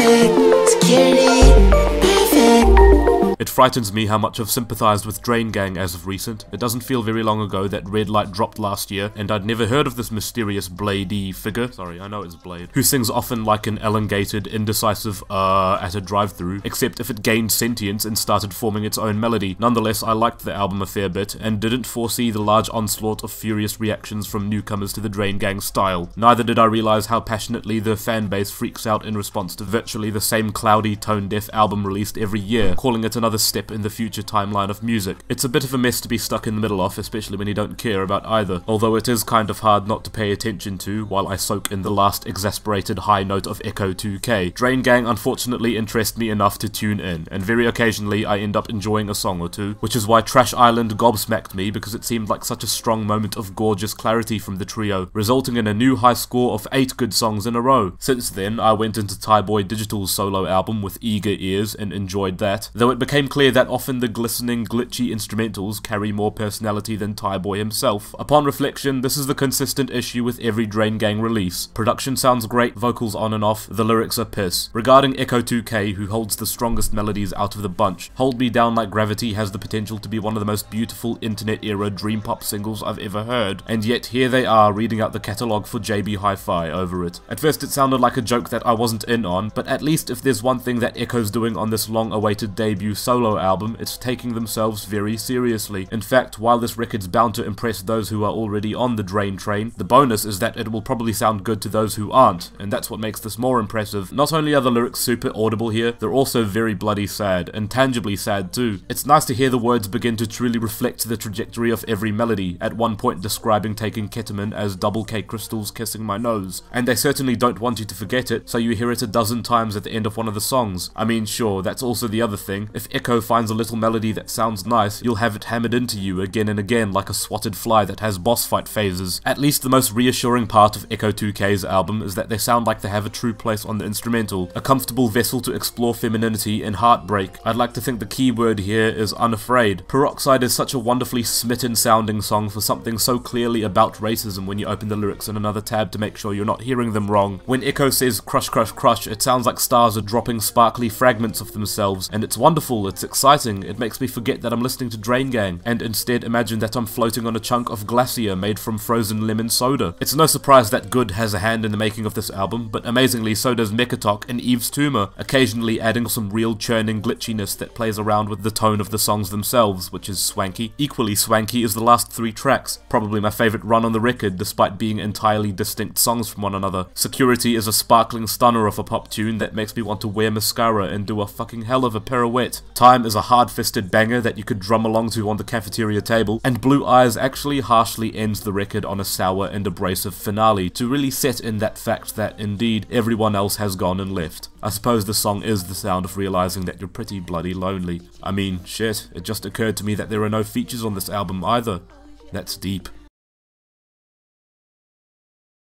perfect. Security, perfect. It frightens me how much I've sympathised with Draingang as of recent. It doesn't feel very long ago that Red Light dropped last year, and I'd never heard of this mysterious Bladey figure, sorry, I know it's Blade, who sings often like an elongated, indecisive at a drive-thru, except if it gained sentience and started forming its own melody. Nonetheless, I liked the album a fair bit, and didn't foresee the large onslaught of furious reactions from newcomers to the Draingang style. Neither did I realise how passionately the fanbase freaks out in response to virtually the same cloudy, tone-deaf album released every year, calling it another step in the future timeline of music. It's a bit of a mess to be stuck in the middle of, especially when you don't care about either, although it is kind of hard not to pay attention to while I soak in the last exasperated high note of ECCO2K. Draingang unfortunately interest me enough to tune in, and very occasionally I end up enjoying a song or two, which is why Trash Island gobsmacked me because it seemed like such a strong moment of gorgeous clarity from the trio, resulting in a new high score of 8 good songs in a row. Since then, I went into Tyboy Digital's solo album with eager ears and enjoyed that, though it became clear that often the glistening, glitchy instrumentals carry more personality than Tyboy himself. Upon reflection, this is the consistent issue with every Draingang release. Production sounds great, vocals on and off, the lyrics are piss. Regarding ECCO2K, who holds the strongest melodies out of the bunch, Hold Me Down Like Gravity has the potential to be one of the most beautiful internet-era dream pop singles I've ever heard, and yet here they are reading out the catalogue for JB Hi-Fi over it. At first it sounded like a joke that I wasn't in on, but at least if there's one thing that Echo's doing on this long-awaited debut solo album, it's taking themselves very seriously. In fact, while this record's bound to impress those who are already on the Drain train, the bonus is that it will probably sound good to those who aren't, and that's what makes this more impressive. Not only are the lyrics super audible here, they're also very bloody sad, and tangibly sad too. It's nice to hear the words begin to truly reflect the trajectory of every melody, at one point describing taking ketamine as double K crystals kissing my nose, and they certainly don't want you to forget it, so you hear it a dozen times at the end of one of the songs. I mean, sure, that's also the other thing. If Echo finds a little melody that sounds nice, you'll have it hammered into you again and again like a swatted fly that has boss fight phases. At least the most reassuring part of ECCO2K's album is that they sound like they have a true place on the instrumental, a comfortable vessel to explore femininity and heartbreak. I'd like to think the key word here is unafraid. Peroxide is such a wonderfully smitten sounding song for something so clearly about racism when you open the lyrics in another tab to make sure you're not hearing them wrong. When Echo says crush crush crush, it sounds like stars are dropping sparkly fragments of themselves, and it's wonderful, it's exciting, it makes me forget that I'm listening to Draingang, and instead imagine that I'm floating on a chunk of glacier made from frozen lemon soda. It's no surprise that Good has a hand in the making of this album, but amazingly so does Mekatok and Eve's Tumor, occasionally adding some real churning glitchiness that plays around with the tone of the songs themselves, which is swanky. Equally swanky is the last 3 tracks, probably my favourite run on the record despite being entirely distinct songs from one another. Security is a sparkling stunner of a pop tune that makes me want to wear mascara and do a fucking hell of a pirouette. Time is a hard-fisted banger that you could drum along to on the cafeteria table, and Blue Eyes actually harshly ends the record on a sour and abrasive finale to really set in that fact that indeed everyone else has gone and left. I suppose the song is the sound of realizing that you're pretty bloody lonely. I mean, shit, it just occurred to me that there are no features on this album either. That's deep.